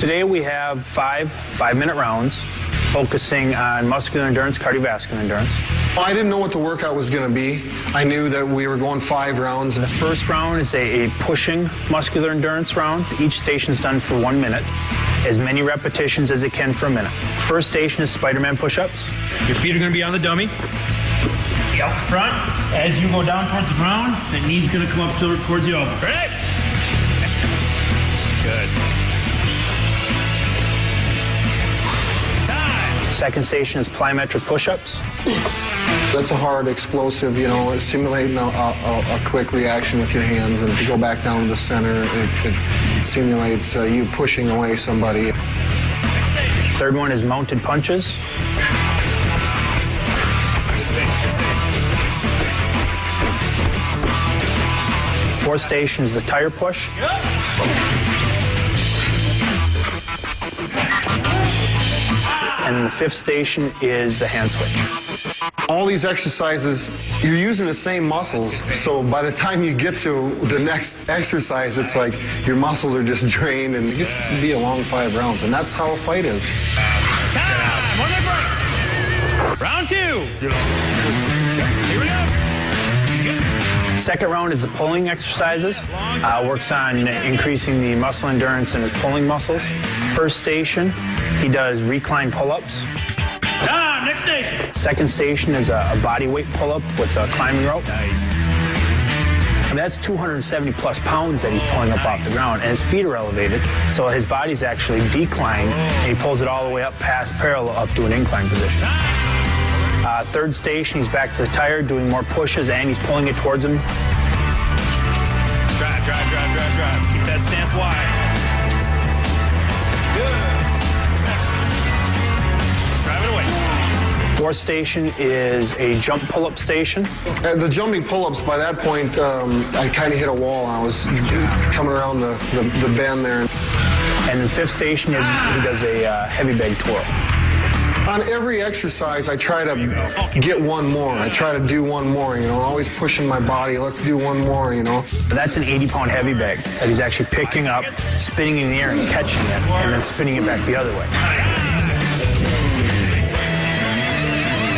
Today we have five-minute rounds focusing on muscular endurance, cardiovascular endurance. Well, I didn't know what the workout was going to be. I knew that we were going 5 rounds. The first round is a pushing muscular endurance round. Each station is done for 1 minute, as many repetitions as it can for a minute. First station is Spider-Man push-ups. Your feet are going to be on the dummy. Out front. As you go down towards the ground, the knee's going to come up towards the elbow. Right? Good. Second station is plyometric push-ups. That's a hard, explosive, simulating a quick reaction with your hands. And to go back down to the center, it simulates you pushing away somebody. Third one is mounted punches. Fourth station is the tire push. And the fifth station is the hand switch. All these exercises, you're using the same muscles, so by the time you get to the next exercise, it's like your muscles are just drained, and it's be a long 5 rounds, and that's how a fight is. Time! 1 minute break! Round 2! Here we go! Second round is the pulling exercises. Works on increasing the muscle endurance in his pulling muscles. First station, he does recline pull-ups. Time! Next station! Second station is a body weight pull-up with a climbing rope. Nice. And that's 270 plus pounds that he's pulling up off the ground, and his feet are elevated, so his body's actually declined, and he pulls it all the way up past parallel up to an incline position. Third station, he's back to the tire, doing more pushes, and he's pulling it towards him. Drive. Keep that stance wide. Good. Drive it away. Fourth station is a jump pull-up station. The jumping pull-ups, by that point, I kind of hit a wall. I was coming around the bend there. And the fifth station is he does a heavy bag twirl. On every exercise, I try to get one more. I try to do one more, always pushing my body. Let's do one more, That's an 80-pound heavy bag that he's actually picking up, spinning in the air and catching it, and then spinning it back the other way.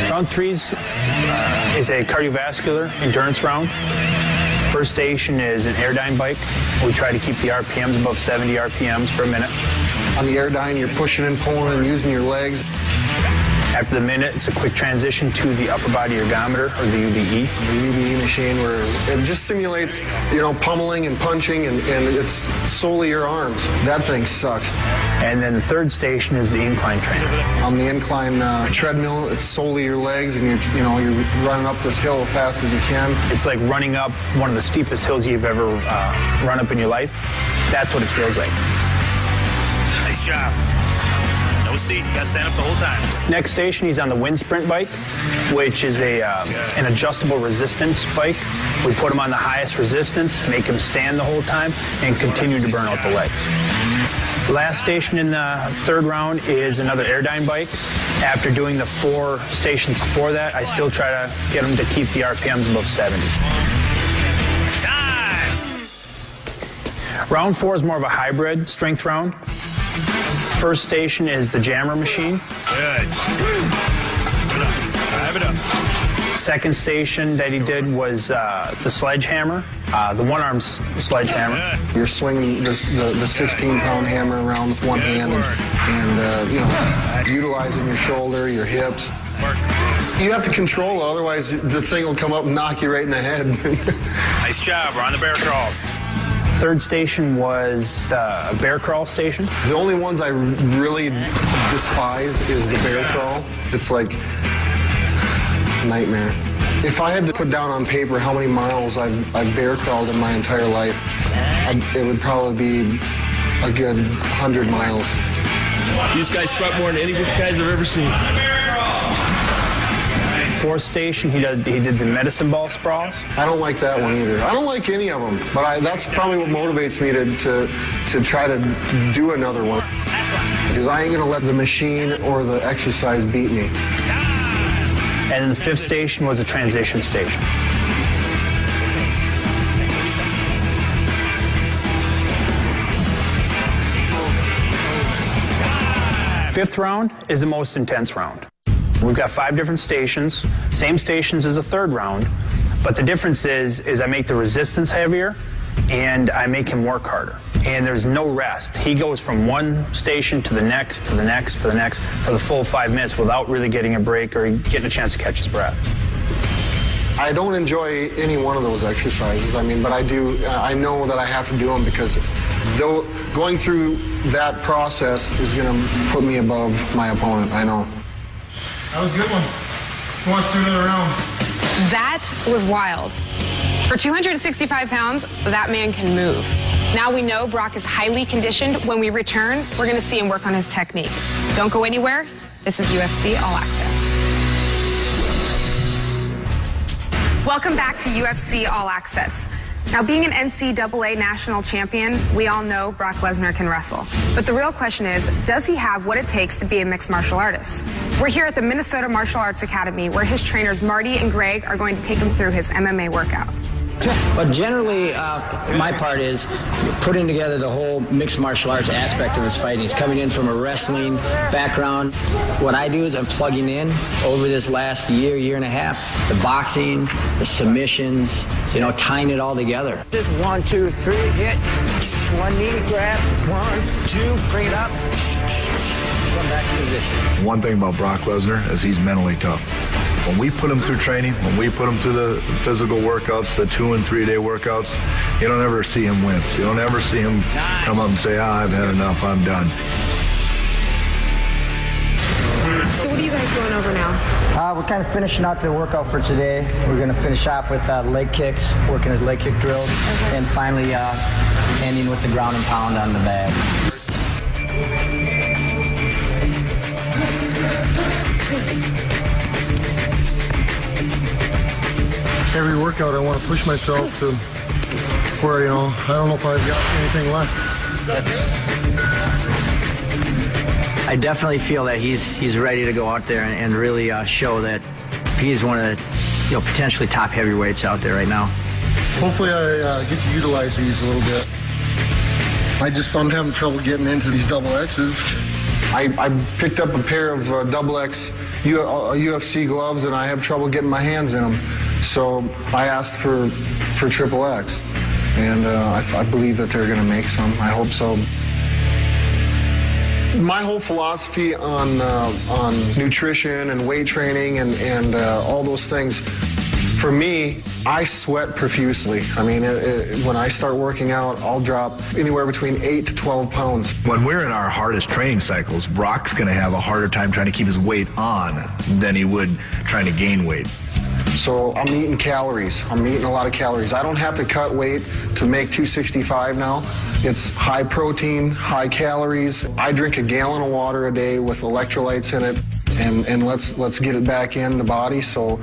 Round 3 is a cardiovascular endurance round. First station is an Airdyne bike. We try to keep the RPMs above 70 RPMs per minute. On the Airdyne, you're pushing and pulling and using your legs. After the minute, it's a quick transition to the upper body ergometer, or the UBE. The UBE machine, where it just simulates, pummeling and punching, and it's solely your arms. That thing sucks. And then the third station is the incline trainer. On the incline treadmill, it's solely your legs, and you're running up this hill as fast as you can. It's like running up one of the steepest hills you've ever run up in your life. That's what it feels like. Nice job. No seat, you gotta stand up the whole time. Next station, he's on the wind sprint bike, which is an adjustable resistance bike. We put him on the highest resistance, make him stand the whole time, and continue to burn out the legs. Last station in the third round is another Airdyne bike. After doing the 4 stations before that, I still try to get him to keep the RPMs above 70. Time! Round 4 is more of a hybrid strength round. First station is the jammer machine. Good. Drive it up. Second station that he did was the sledgehammer, the one-arm sledgehammer. You're swinging the 16-pound hammer around with one hand and utilizing your shoulder, your hips. You have to control it, otherwise the thing will come up and knock you right in the head. Nice job. We're on the bear crawls. Third station was a bear crawl station. The only ones I really despise is the bear crawl. It's like nightmare. If I had to put down on paper how many miles I've bear crawled in my entire life, it would probably be a good 100 miles. These guys sweat more than any of you guys I've ever seen. Fourth station, he did the medicine ball sprawls. I don't like that one either. I don't like any of them, but that's probably what motivates me to try to do another one. Because I ain't gonna let the machine or the exercise beat me. And then the fifth station was a transition station. Fifth round is the most intense round. We've got 5 different stations, same stations as the third round, but the difference is I make the resistance heavier and I make him work harder. And there's no rest. He goes from one station to the next, to the next, to the next for the full 5 minutes without really getting a break or getting a chance to catch his breath. I don't enjoy any one of those exercises. I mean, but I do. I know that I have to do them because though going through that process is going to put me above my opponent. I know. That was a good one. Who wants to do another round? That was wild. For 265 pounds, that man can move. Now we know Brock is highly conditioned. When we return, we're going to see him work on his technique. Don't go anywhere. This is UFC All Access. Welcome back to UFC All Access. Now, being an NCAA national champion, we all know Brock Lesnar can wrestle. But the real question is, does he have what it takes to be a mixed martial artist? We're here at the Minnesota Martial Arts Academy, where his trainers Marty and Greg are going to take him through his MMA workout. But generally, my part is putting together the whole mixed martial arts aspect of his fighting. He's coming in from a wrestling background. What I do is I'm plugging in over this last year, year and a half, the boxing, the submissions, tying it all together. Just 1, 2, 3, hit, one knee grab, 1, 2, bring it up, come back to position. One thing about Brock Lesnar is he's mentally tough. When we put him through training, when we put him through the physical workouts, the 2- and 3-day workouts, you don't ever see him wince. You don't ever see him come up and say, I've had enough, I'm done. So what are you guys going over now? We're kind of finishing out the workout for today. We're going to finish off with leg kicks, working his leg kick drills, and finally ending with the ground and pound on the bag. Every workout, I want to push myself to where, I don't know if I've got anything left. I definitely feel that he's ready to go out there and really show that he's one of the potentially top heavyweights out there right now. Hopefully I get to utilize these a little bit. I'm having trouble getting into these double X's. I picked up a pair of double X UFC gloves, and I have trouble getting my hands in them. So I asked for triple X, and I believe that they're going to make some. I hope so. My whole philosophy on nutrition and weight training and all those things, for me, I sweat profusely. I mean, when I start working out, I'll drop anywhere between 8 to 12 pounds. When we're in our hardest training cycles, Brock's going to have a harder time trying to keep his weight on than he would trying to gain weight. So I'm eating calories. I'm eating a lot of calories. I don't have to cut weight to make 265 now. It's high protein, high calories. I drink a gallon of water a day with electrolytes in it, and let's get it back in the body so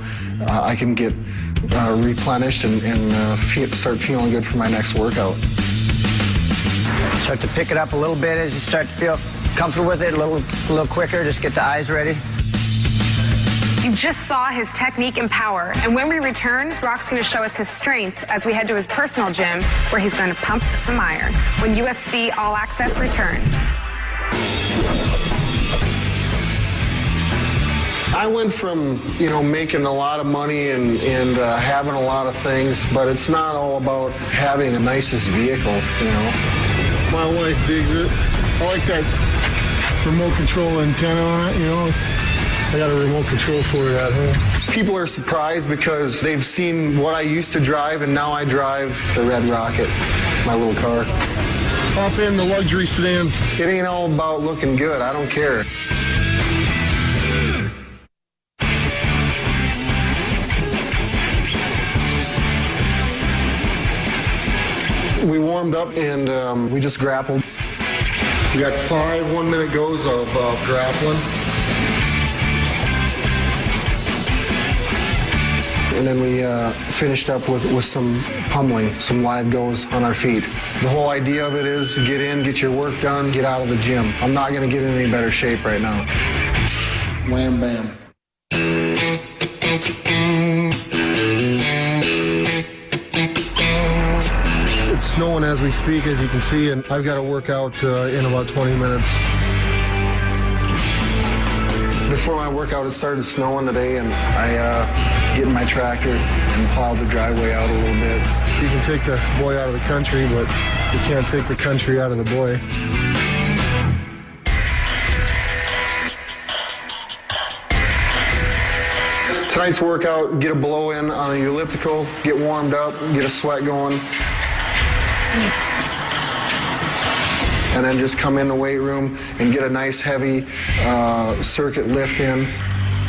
I can get replenished and start feeling good for my next workout. Start to pick it up a little bit as you start to feel comfortable with it, a little quicker. Just get the eyes ready. You just saw his technique and power, and when we return, Brock's going to show us his strength as we head to his personal gym, where he's going to pump some iron when UFC All Access return. I went from, making a lot of money and having a lot of things, but it's not all about having the nicest vehicle, My wife digs it. I like that remote control antenna on it, I got a remote control for it at home. People are surprised because they've seen what I used to drive, and now I drive the Red Rocket, my little car. Hop in the luxury sedan. It ain't all about looking good. I don't care. We warmed up and we just grappled. We got 5 1-minute goes of grappling. And then we finished up with some pummeling, some wide goes on our feet. The whole idea of it is to get in, get your work done, get out of the gym. I'm not going to get in any better shape right now. Wham, bam. It's snowing as we speak, as you can see, and I've got to work out in about 20 minutes. before my workout, it started snowing today, and I get in my tractor and plow the driveway out a little bit. You can take the boy out of the country, but you can't take the country out of the boy. Tonight's workout, get a blow in on the elliptical, get warmed up, get a sweat going. And then just come in the weight room and get a nice heavy circuit lift in.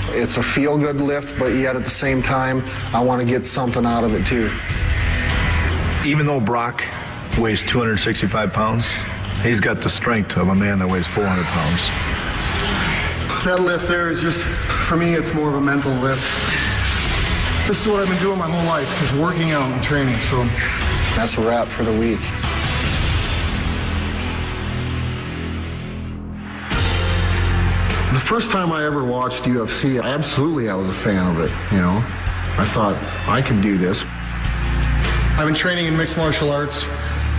It's a feel-good lift, but yet at the same time, I want to get something out of it too. Even though Brock weighs 265 pounds, he's got the strength of a man that weighs 400 pounds. That lift there is just, for me, it's more of a mental lift. This is what I've been doing my whole life, is working out and training, so. That's a wrap for the week. The first time I ever watched UFC, absolutely I was a fan of it, you know. I thought, I can do this. I've been training in mixed martial arts,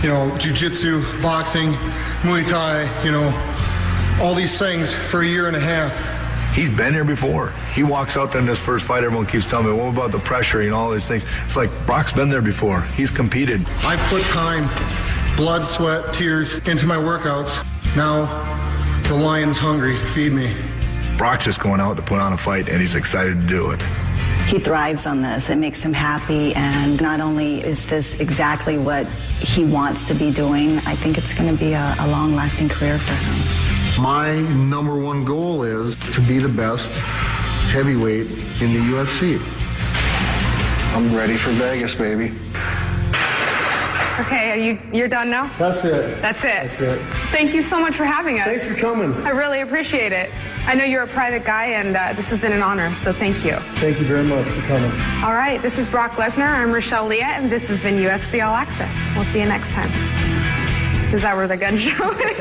you know, jiu-jitsu, boxing, Muay Thai, you know, all these things for a year and a half. He's been here before. He walks out there in his first fight, everyone keeps telling me, what about the pressure, you know, all these things. It's like, Brock's been there before. He's competed. I put time, blood, sweat, tears into my workouts. Now, the lion's hungry. Feed me. Brock's just going out to put on a fight, and he's excited to do it. He thrives on this. It makes him happy, and not only is this exactly what he wants to be doing, I think it's going to be a long-lasting career for him. My number one goal is to be the best heavyweight in the UFC. I'm ready for Vegas, baby. Okay, you're done now? That's it. That's it. That's it. Thank you so much for having us. Thanks for coming. I really appreciate it. I know you're a private guy, and this has been an honor, so thank you. Thank you very much for coming. All right, this is Brock Lesnar. I'm Rochelle Leah, and this has been UFC All Access. We'll see you next time. Is that where the gun show is?